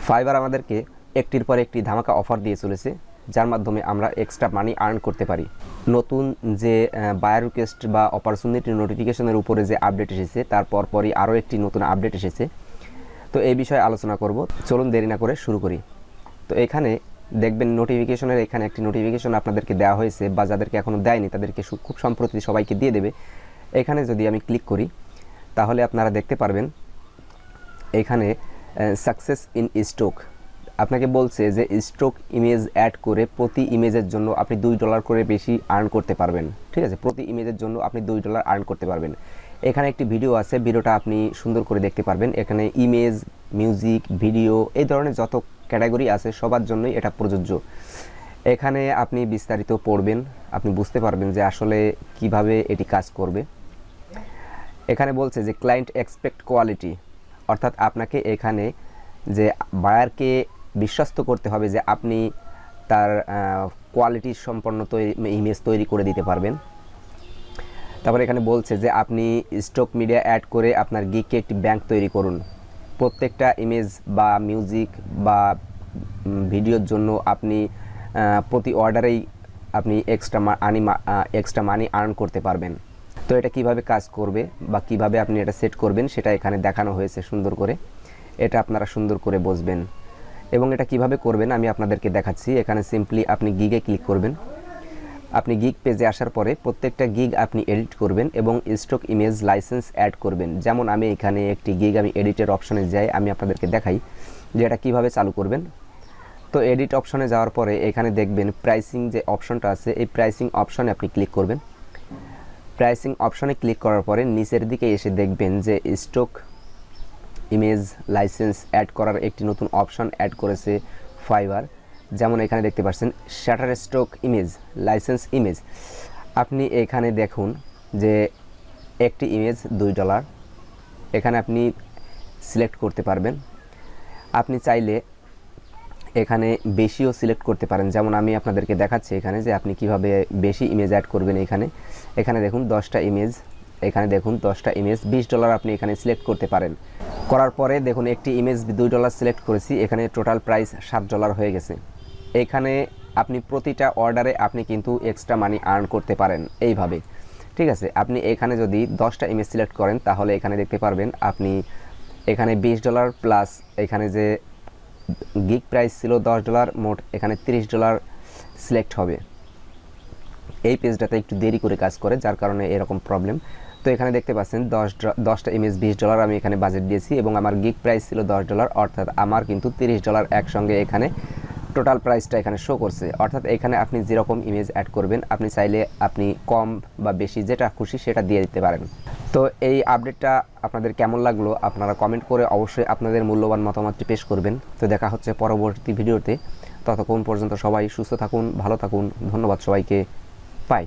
Fibre আমাদেরকে একটির পর একটি ধামাকা অফার দিয়ে চলেছে, যার মাধ্যমে আমরা এক্সট্রা মানি আর্ন করতে পারি। নতুন যে বায়ার রিকোয়েস্ট বা অপরচুনিটি নোটিফিকেশনের উপরে যে আপডেট এসেছে, তার পরপরই আরও একটি নতুন আপডেট এসেছে। তো এই বিষয়ে আলোচনা করব, চলুন দেরি না করে শুরু করি। তো এখানে দেখবেন নোটিফিকেশনের এখানে একটি নোটিফিকেশন আপনাদেরকে দেওয়া হয়েছে, বা যাদেরকে এখনও দেয়নি তাদেরকে খুব সম্প্রতি সবাইকে দিয়ে দেবে। এখানে যদি আমি ক্লিক করি তাহলে আপনারা দেখতে পারবেন এখানে সাকসেস ইন স্টক আপনাকে বলছে যে স্টক ইমেজ অ্যাড করে প্রতি ইমেজের জন্য আপনি $2 করে বেশি আর্ন করতে পারবেন। ঠিক আছে, প্রতি ইমেজের জন্য আপনি $2 আর্ন করতে পারবেন। এখানে একটি ভিডিও আছে, ভিডিওটা আপনি সুন্দর করে দেখতে পারবেন। এখানে ইমেজ, মিউজিক, ভিডিও, এই ধরনের যত ক্যাটাগরি আছে সবার জন্যই এটা প্রযোজ্য। এখানে আপনি বিস্তারিত পড়বেন, আপনি বুঝতে পারবেন যে আসলে কিভাবে এটি কাজ করবে। এখানে বলছে যে ক্লায়েন্ট এক্সপেক্ট কোয়ালিটি, অর্থাৎ আপনাকে এখানে যে বায়ারকে বিশ্বস্ত করতে হবে যে আপনি তার কোয়ালিটি সম্পন্ন ইমেজ তৈরি করে দিতে পারবেন। তারপরে এখানে বলছে যে আপনি স্টক মিডিয়া অ্যাড করে আপনার গিগকে একটি ব্যাংক তৈরি করুন। প্রত্যেকটা ইমেজ বা মিউজিক বা ভিডিওর জন্য আপনি প্রতি অর্ডারেই আপনি এক্সট্রা মানি আর্ন করতে পারবেন। তো এটা কিভাবে কাজ করবে বা কিভাবে আপনি এটা সেট করবেন সেটা এখানে দেখানো হয়েছে সুন্দর করে। এটা আপনারা সুন্দর করে বুঝবেন এবং এটা কিভাবে করবেন আমি আপনাদেরকে দেখাচ্ছি। এখানে সিম্পলি আপনি গিগে ক্লিক করবেন। আপনি গিগ পেজে আসার পরে প্রত্যেকটা গিগ আপনি এডিট করবেন এবং স্টক ইমেজ লাইসেন্স অ্যাড করবেন। যেমন আমি এখানে একটি গিগ আমি এডিটের অপশনে যাই, আমি আপনাদেরকে দেখাই যে এটা কীভাবে চালু করবেন। তো এডিট অপশনে যাওয়ার পরে এখানে দেখবেন প্রাইসিং যে অপশনটা আছে, এই প্রাইসিং অপশনে আপনি ক্লিক করবেন। প্রাইসিং অপশনে ক্লিক করার পরে নিচের দিকে এসে দেখবেন যে স্টক ইমেজ লাইসেন্স অ্যাড করার একটি নতুন অপশন অ্যাড করেছে ফাইবার। যেমন এখানে দেখতে পাচ্ছেন শাটারস্টক ইমেজ লাইসেন্স ইমেজ। আপনি এখানে দেখুন যে একটি ইমেজ $2, এখানে আপনি সিলেক্ট করতে পারবেন। আপনি চাইলে এখানে বেশিও সিলেক্ট করতে পারেন, যেমন আমি আপনাদেরকে দেখাচ্ছি এখানে যে আপনি কিভাবে বেশি ইমেজ অ্যাড করবেন। এখানে দেখুন 10টা ইমেজ, এখানে দেখুন 10টা ইমেজ $20 আপনি এখানে সিলেক্ট করতে পারেন। করার পরে দেখুন একটি ইমেজ $2 সিলেক্ট করেছি, এখানে টোটাল প্রাইস $7 হয়ে গেছে। এখানে আপনি প্রতিটা অর্ডারে আপনি কিন্তু এক্সট্রা মানি আর্ন করতে পারেন এইভাবে। ঠিক আছে, আপনি এখানে যদি 10টা ইমেজ সিলেক্ট করেন তাহলে এখানে দেখতে পারবেন আপনি এখানে $20 প্লাস এখানে যে গিগ প্রাইস ছিল $10, মোট এখানে $30 সিলেক্ট হবে। এই পেজটাতে একটু দেরি করে কাজ করে, যার কারণে এরকম প্রবলেম। তো এখানে দেখতে পাচ্ছেন 10টা ইমেজ $20 আমি এখানে বাজেট দিয়েছি এবং আমার গিগ প্রাইস ছিল $10, অর্থাৎ আমার কিন্তু $30 একসঙ্গে এখানে টোটাল প্রাইসটা এখানে শো করছে। অর্থাৎ এখানে আপনি যেরকম ইমেজ অ্যাড করবেন আপনি চাইলে আপনি কম বা বেশি যেটা খুশি সেটা দিয়ে দিতে পারেন। তো এই আপডেটটা আপনাদের কেমন লাগলো আপনারা কমেন্ট করে অবশ্যই আপনাদের মূল্যবান মতামতটি পেশ করবেন। তো দেখা হচ্ছে পরবর্তী ভিডিওতে, ততক্ষণ পর্যন্ত সবাই সুস্থ থাকুন, ভালো থাকুন। ধন্যবাদ সবাইকে, বাই।